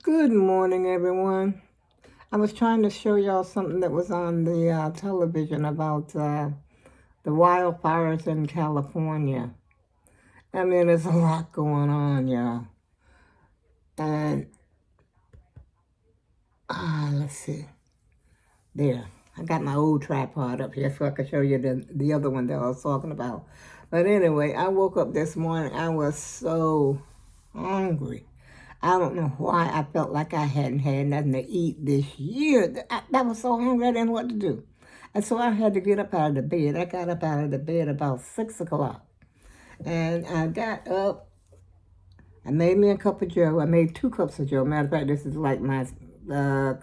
Good morning, everyone. I was trying to show y'all something that was on the television about the wildfires in California. I mean, there's a lot going on, y'all. And let's see. There, I got my old tripod up here so I can show you the other one that I was talking about. But anyway, I woke up this morning. I was so hungry. I don't know why I felt like I hadn't had nothing to eat this year. I was so hungry I didn't know what to do. And so I had to get up out of the bed. I got up out of the bed about 6 o'clock. And I got up. I made me a cup of joe. I made 2 cups of joe. Matter of fact, this is like my, uh,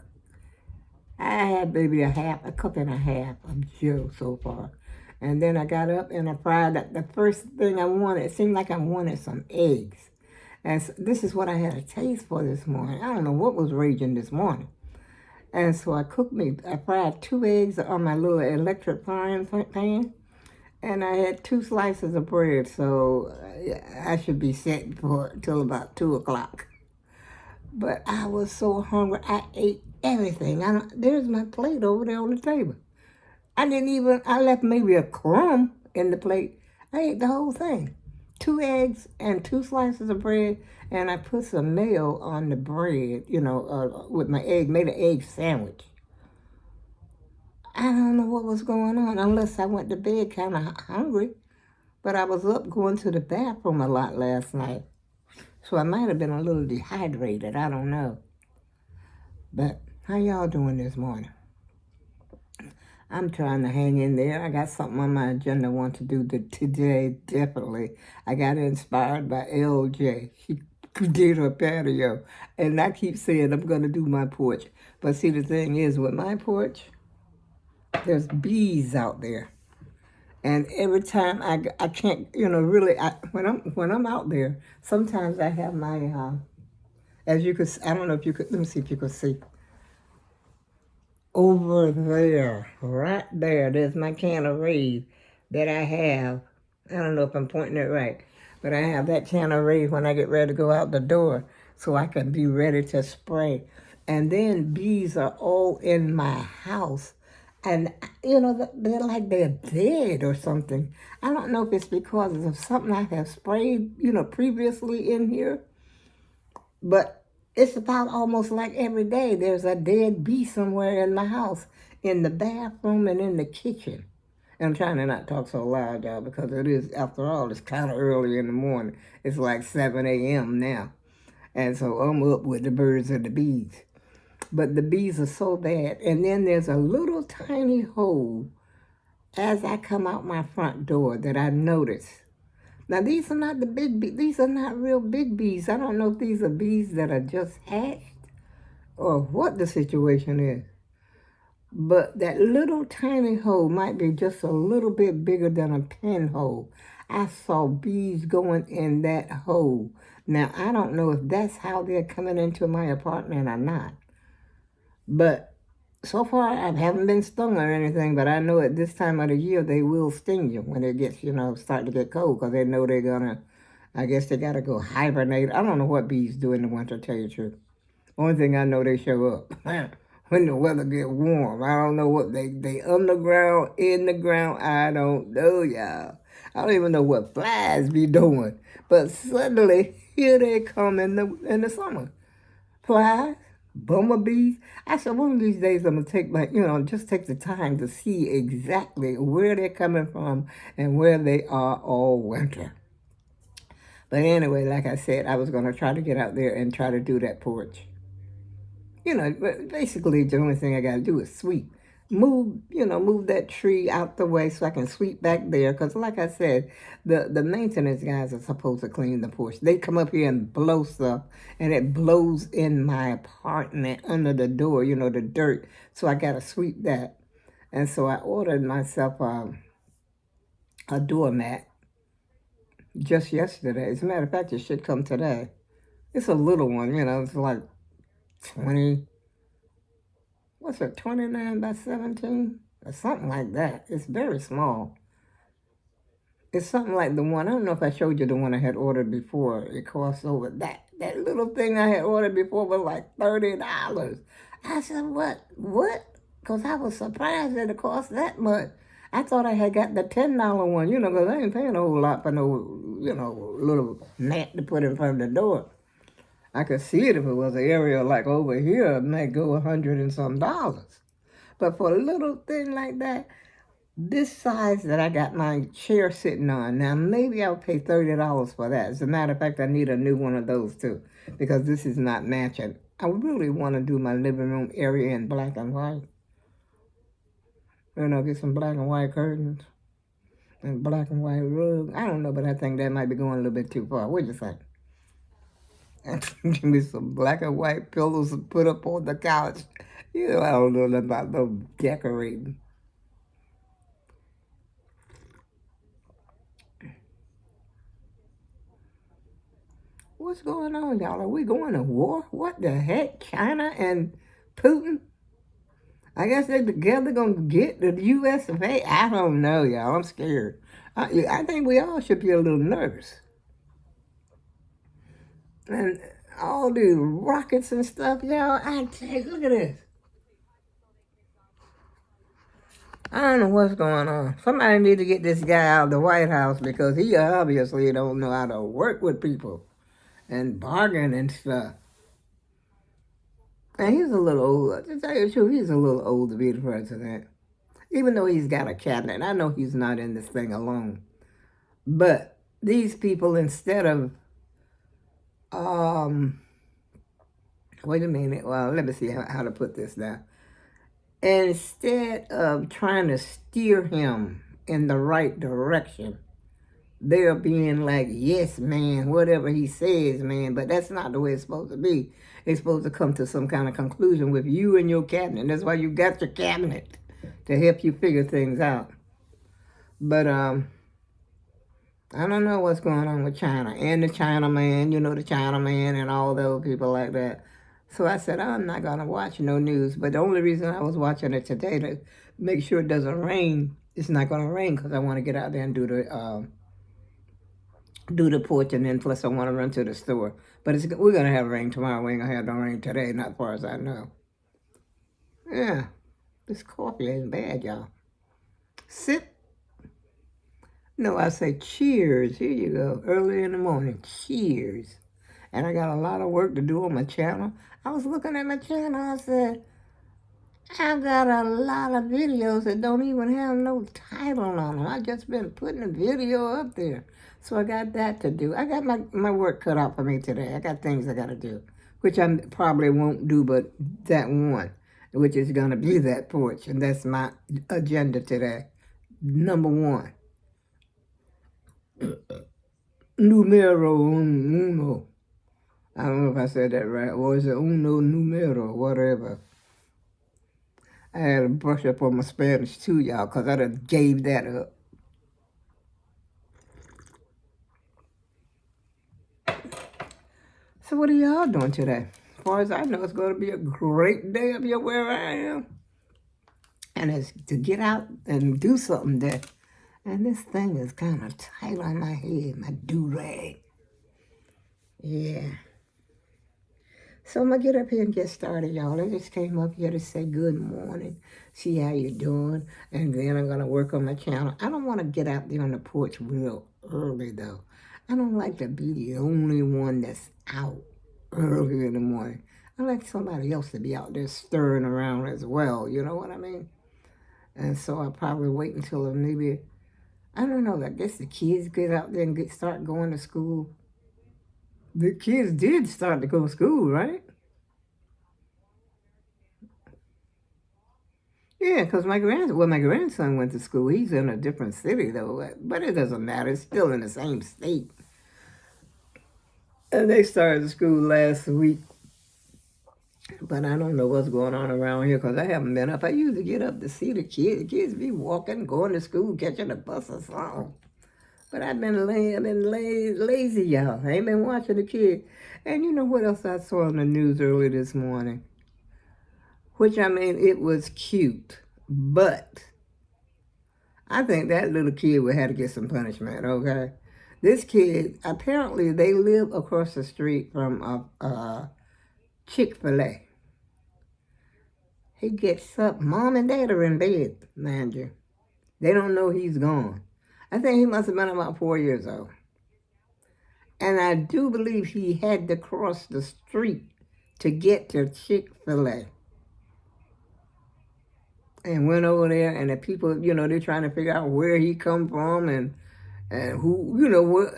I had maybe a cup and a half of joe so far. And then I got up and I fried up. The first thing I wanted, it seemed like I wanted some eggs. And so this is what I had a taste for this morning. I don't know what was raging this morning. And so I fried 2 eggs on my little electric frying pan. And I had 2 slices of bread, so I should be set for till about 2 o'clock. But I was so hungry, I ate everything. There's my plate over there on the table. I left maybe a crumb in the plate. I ate the whole thing. 2 eggs and 2 slices of bread, and I put some mayo on the bread, with my egg, made an egg sandwich. I don't know what was going on unless I went to bed kind of hungry, but I was up going to the bathroom a lot last night. So I might have been a little dehydrated. I don't know. But how y'all doing this morning? I'm trying to hang in there. I got something on my agenda I want to do today, definitely. I got inspired by LJ. She did her patio. And I keep saying I'm going to do my porch. But see, the thing is, with my porch, there's bees out there. And every time I can't, really, when I'm out there, sometimes I have my, as you could, I don't know if you could, let me see if you could see. Over there, right there, there's my can of rays that I have. I don't know if I'm pointing it right, but I have that can of rays when I get ready to go out the door so I can be ready to spray. And then bees are all in my house. And, they're like they're dead or something. I don't know if it's because of something I have sprayed, previously in here, but it's about almost like every day there's a dead bee somewhere in my house, in the bathroom and in the kitchen. And I'm trying to not talk so loud, y'all, because it is, after all, it's kind of early in the morning. It's like 7 a.m. now. And so I'm up with the birds and the bees. But the bees are so bad. And then there's a little tiny hole as I come out my front door that I notice. Now, these are not the big bees. These are not real big bees. I don't know if these are bees that are just hatched or what the situation is. But that little tiny hole might be just a little bit bigger than a pinhole. I saw bees going in that hole. Now, I don't know if that's how they're coming into my apartment or not. But so far, I haven't been stung or anything, but I know at this time of the year, they will sting you when it gets, start to get cold, because they know they're going to, I guess they got to go hibernate. I don't know what bees do in the winter, to tell you the truth. Only thing I know, they show up when the weather get warm. I don't know what they underground, in the ground. I don't know, y'all. I don't even know what flies be doing. But suddenly, here they come in the summer. Flies, bumblebees. I said, one of these days I'm going to take just take the time to see exactly where they're coming from and where they are all winter. But anyway, like I said, I was going to try to get out there and try to do that porch. Basically the only thing I got to do is sweep. Move that tree out the way so I can sweep back there. Because like I said, the maintenance guys are supposed to clean the porch. They come up here and blow stuff, and it blows in my apartment under the door, the dirt. So I got to sweep that. And so I ordered myself a doormat just yesterday. As a matter of fact, it should come today. It's a little one, it's like 20, what's it, 29 by 17? Or something like that. It's very small. It's something like the one, I don't know if I showed you the one I had ordered before. It costs over That little thing I had ordered before was like $30. I said, what? What? Because I was surprised that it cost that much. I thought I had got the $10 one, because I ain't paying a whole lot for no, little mat to put in front of the door. I could see it if it was an area like over here, it might go $100 and some dollars. But for a little thing like that, this size that I got my chair sitting on, now maybe I'll pay $30 for that. As a matter of fact, I need a new one of those too, because this is not matching. I really want to do my living room area in black and white. Get some black and white curtains and black and white rug. I don't know, but I think that might be going a little bit too far. What do you think? Give me some black and white pillows to put up on the couch. I don't know nothing about no decorating. What's going on, y'all? Are we going to war? What the heck? China and Putin? I guess they're together going to get the U.S. of A. I don't know, y'all. I'm scared. I think we all should be a little nervous. And all these rockets and stuff, y'all. Look at this. I don't know what's going on. Somebody need to get this guy out of the White House because he obviously don't know how to work with people and bargain and stuff. And he's a little old. To tell you the truth, he's a little old to be the president. Even though he's got a cabinet. I know he's not in this thing alone. But these people, instead of, wait a minute. Well, let me see how to put this now. Instead of trying to steer him in the right direction, they're being like, yes, man, whatever he says, man, but that's not the way it's supposed to be. It's supposed to come to some kind of conclusion with you and your cabinet. That's why you got your cabinet, to help you figure things out. But I don't know what's going on with China and the Chinaman, the Chinaman and all those people like that. So I said, I'm not going to watch no news. But the only reason I was watching it today to make sure it doesn't rain, it's not going to rain because I want to get out there and do the porch, and then plus I want to run to the store. But we're going to have rain tomorrow. We ain't going to have no rain today, not as far as I know. Yeah, this coffee ain't bad, y'all. Sip. No, I say cheers. Here you go. Early in the morning. Cheers. And I got a lot of work to do on my channel. I was looking at my channel. I said, I've got a lot of videos that don't even have no title on them. I just been putting a video up there. So I got that to do. I got my work cut out for me today. I got things I got to do, which I probably won't do but that one, which is going to be that porch. And that's my agenda today. Number one. Numero uno. I don't know if I said that right. Or is it uno numero, whatever. I had to brush up on my Spanish too, y'all, because I done gave that up. So what are y'all doing today? As far as I know, it's going to be a great day up here where I am. And it's to get out and do something there. And this thing is kind of tight on my head, my do-rag. Yeah. So I'm going to get up here and get started, y'all. I just came up here to say good morning, see how you're doing, and then I'm going to work on my channel. I don't want to get out there on the porch real early, though. I don't like to be the only one that's out early in the morning. I like somebody else to be out there stirring around as well, you know what I mean? And so I'll probably wait until maybe, I don't know, I guess the kids get out there and start going to school. The kids did start to go to school, right? Yeah, because my grandson went to school. He's in a different city, though. But it doesn't matter. It's still in the same state. And they started school last week. But I don't know what's going on around here because I haven't been up. I usually get up to see the kids. The kids be walking, going to school, catching a bus or something. But I've been lazy, y'all. I ain't been watching the kids. And you know what else I saw on the news early this morning? Which, I mean, it was cute. But I think that little kid would have to get some punishment, okay? This kid, apparently they live across the street from a Chick-fil-A. He gets up, mom and dad are in bed, mind you. They don't know he's gone. I think he must have been about 4 years old. And I do believe he had to cross the street to get to Chick-fil-A. And went over there, and the people, they're trying to figure out where he come from and who, what,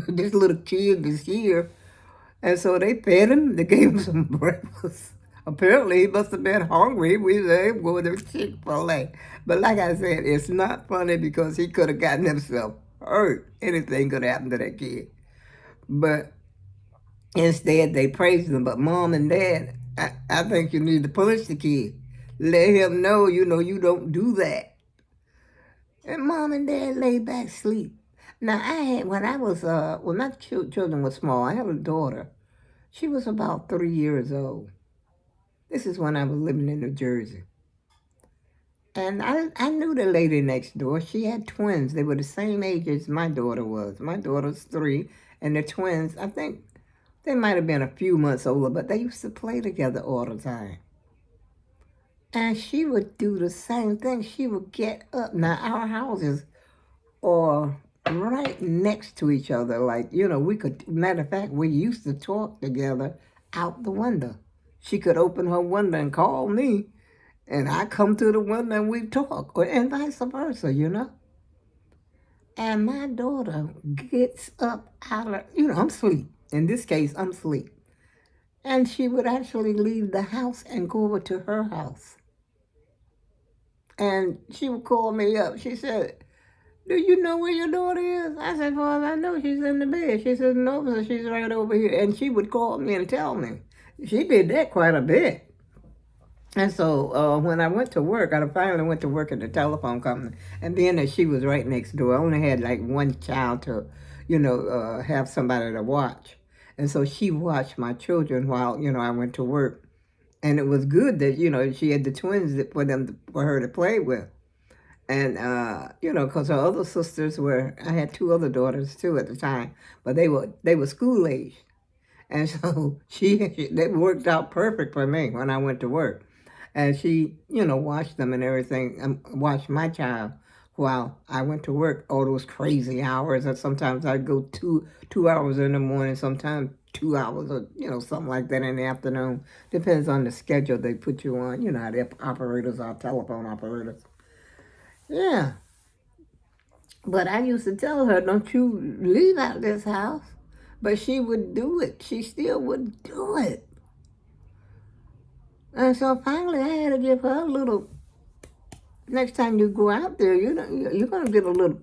this little kid is here. And so they fed him, they gave him some breakfast. Apparently, he must have been hungry. We said, go to Chick-fil-A. But like I said, it's not funny because he could have gotten himself hurt. Anything could happen to that kid. But instead, they praised him. But mom and dad, I think you need to punish the kid. Let him know, you don't do that. And mom and dad lay back sleep. Now, when my children were small, I had a daughter. She was about 3 years old. This is when I was living in New Jersey. And I knew the lady next door. She had twins. They were the same age as my daughter was. My daughter's 3, and the twins, I think they might have been a few months older, but they used to play together all the time. And she would do the same thing. She would get up. Now, our houses are right next to each other. Like, matter of fact, we used to talk together out the window. She could open her window and call me, and I come to the window and we talk, and vice versa. And my daughter gets up out of, I'm asleep. In this case, I'm asleep. And she would actually leave the house and go over to her house. And she would call me up. She said, do you know where your daughter is? I said, well, I know she's in the bed. She said, no, so she's right over here. And she would call me and tell me. She did that quite a bit. And so when I went to work, I finally went to work at the telephone company. And being that she was right next door, I only had like one child to, have somebody to watch. And so she watched my children while, I went to work. And it was good that, she had the twins for her to play with. And, because her other sisters I had 2 other daughters too at the time, but they were school age. And so they worked out perfect for me when I went to work. And she, watched them and everything, watched my child while I went to work all those crazy hours. And sometimes I'd go 2 hours in the morning, sometimes 2 hours or, something like that in the afternoon. Depends on the schedule they put you on. You know how the operators are, telephone operators. Yeah. But I used to tell her, don't you leave out this house. But she would do it. She still would do it. And so finally I had to give her a little, next time you go out there, you're going to get a little,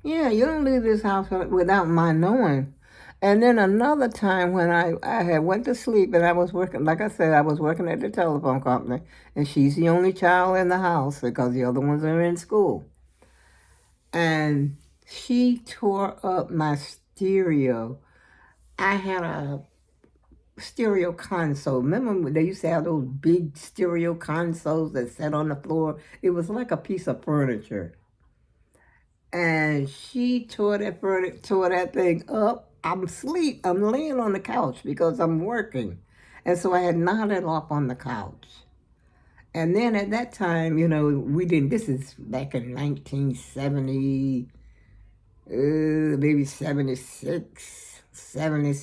yeah, you don't leave this house without my knowing. And then another time when I had went to sleep and I was working, like I said, I was working at the telephone company, and she's the only child in the house because the other ones are in school. And she tore up my stereo. I had a stereo console. Remember when they used to have those big stereo consoles that sat on the floor? It was like a piece of furniture. And she tore that thing up. I'm asleep. I'm laying on the couch because I'm working. And so I had knocked it off on the couch. And then at that time, we didn't, this is back in 1970, maybe 76, 70,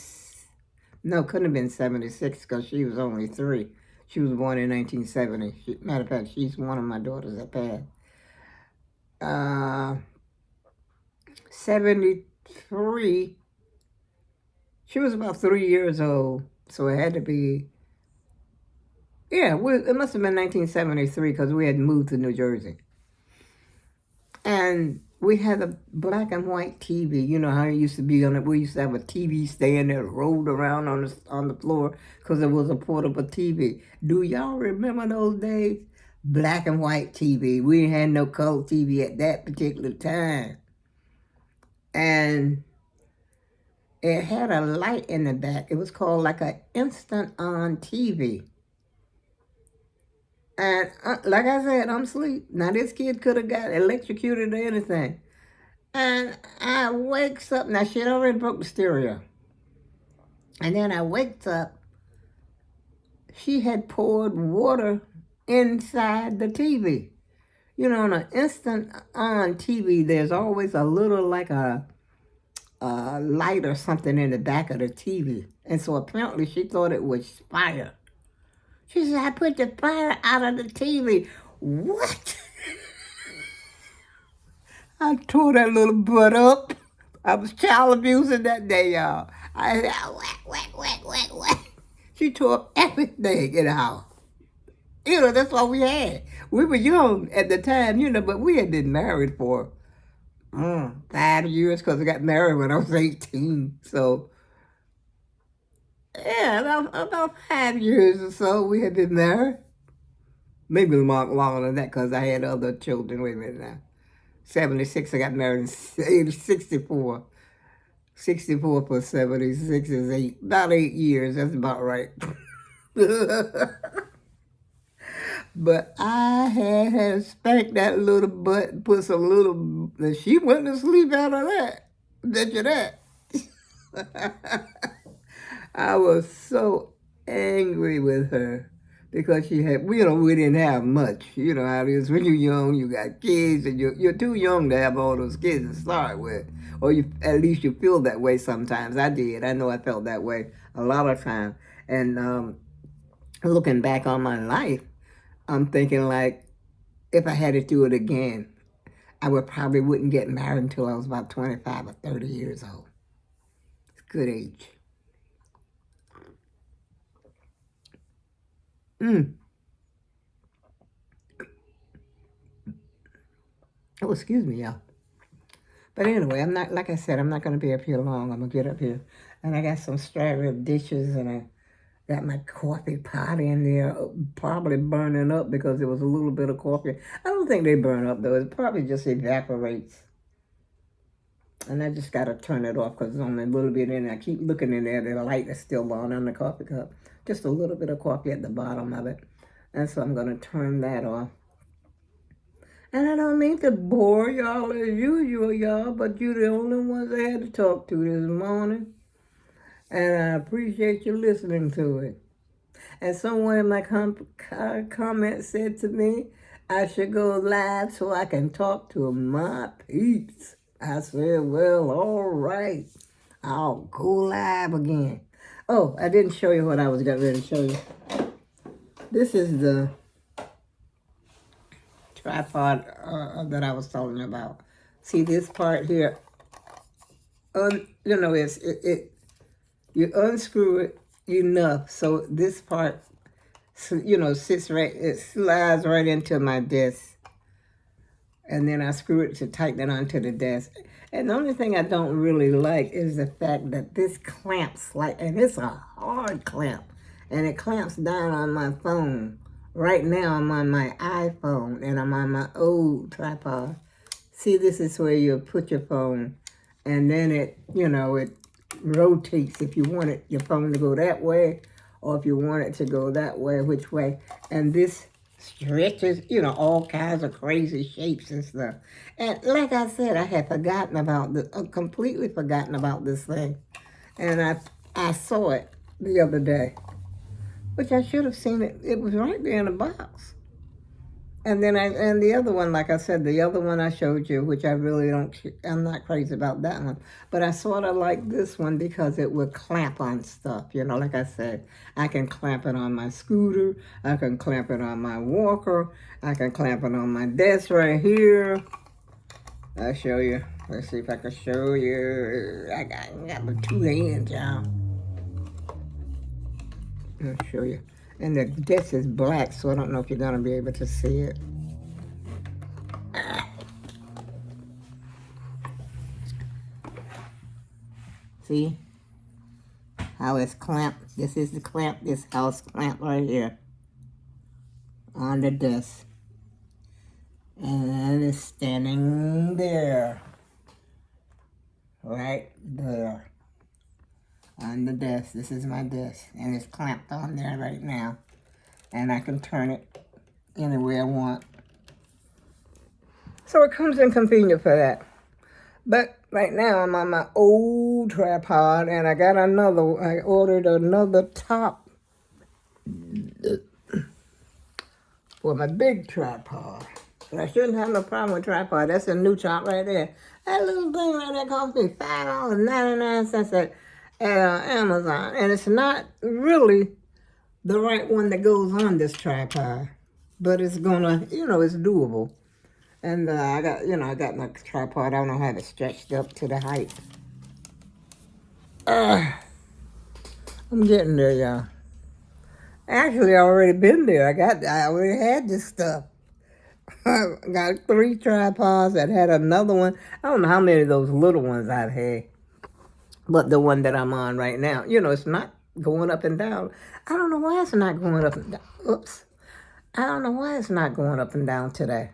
no, couldn't have been 76 because she was only 3. She was born in 1970. Matter of fact, she's one of my daughters that passed. 73, she was about 3 years old, so it had to be, yeah, it must have been 1973 because we had moved to New Jersey. And we had a black and white TV. You know how it used to be we used to have a TV stand that rolled around on the floor because it was a portable TV. Do y'all remember those days? Black and white TV. We didn't have no color TV at that particular time. And it had a light in the back. It was called like an instant on TV. And like I said, I'm asleep. Now this kid could have got electrocuted or anything. And I wakes up. Now she had already broke the stereo. And then I wakes up. She had poured water inside the TV. You know, on an instant on TV, there's always a little like a light or something in the back of the TV. And so apparently she thought it was fire. She said, I put the fire out of the TV. What? I tore that little butt up. I was child abusing that day, y'all. I said, whack. She tore up everything in the house. You know, that's all we had. We were young at the time, you know, but we had been married for 5 years because I got married when I was 18. So, yeah, about 5 years or so we had been married. Maybe longer than that because I had other children. Wait a minute now. 76, I got married in 64. 64 plus 76 is 8. About 8 years. That's about right. But I had spanked that little butt, put some little, and she went to sleep out of that. Bet you that. I was so angry with her because she had, we didn't have much. You know how it is when you're young, you got kids, and you're too young to have all those kids to start with. Or at least you feel that way sometimes. I did. I know I felt that way a lot of times. And looking back on my life, I'm thinking like, if I had to do it again, I probably wouldn't get married until I was about 25 or 30 years old. It's a good age. Oh, excuse me, y'all. But anyway, I'm not, like I said, I'm not going to be up here long. I'm going to get up here. And I got some strawberry dishes, and I got my coffee pot in there, probably burning up because there was a little bit of coffee. I don't think they burn up, though. It probably just evaporates. And I just got to turn it off because there's only a little bit in there. I keep looking in there. The light is still on the coffee cup. Just a little bit of coffee at the bottom of it. And so I'm going to turn that off. And I don't mean to bore y'all as usual, y'all, but you're the only ones I had to talk to this morning. And I appreciate you listening to it. And someone in my comments said to me, I should go live so I can talk to my peeps. I said, well, all right. I'll go live again. Oh, I didn't show you what I was getting ready to show you. This is the tripod that I was telling you about. See this part here? You unscrew it enough so this part, sits right. It slides right into my desk, and then I screw it to tighten it onto the desk. And the only thing I don't really like is the fact that this clamps and it's a hard clamp, and it clamps down on my phone. Right now I'm on my iPhone and I'm on my old tripod. See, this is where you put your phone, and then it rotates if you want your phone to go that way, or if you want it to go that way, which way. And this stretches, all kinds of crazy shapes and stuff. And like I said, I had forgotten about this, completely forgotten about this thing. And I saw it the other day, which I should have seen it. It was right there in the box. And then the other one, like I said, the other one I showed you, which I'm not crazy about that one. But I sort of like this one because it would clamp on stuff. Like I said, I can clamp it on my scooter. I can clamp it on my walker. I can clamp it on my desk right here. I'll show you. Let's see if I can show you. I got my 2 hands, y'all. I'll show you. And the desk is black, so I don't know if you're going to be able to see it. See how it's clamped? This is the clamp. This house clamp right here on the desk. And it's standing there. Right there. On the desk. This is my desk. And it's clamped on there right now. And I can turn it any way I want. So it comes in convenient for that. But right now I'm on my old tripod, and I got another. I ordered another top for my big tripod. But I shouldn't have no problem with tripod. That's a new top right there. That little thing right there cost me $5.99 at Amazon, and it's not really the right one that goes on this tripod, but it's gonna, it's doable. And I got my tripod. I don't know how to stretched up to the height. I'm getting there, y'all. Actually, I already been there. I already had this stuff. I got 3 tripods. I had another one. I don't know how many of those little ones I've had, but the one that I'm on right now, it's not going up and down. I don't know why it's not going up and down. Oops. I don't know why it's not going up and down today.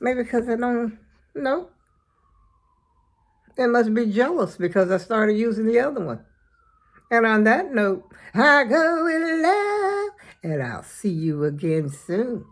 Maybe because I don't know. It must be jealous because I started using the other one. And on that note, I go with love, and I'll see you again soon.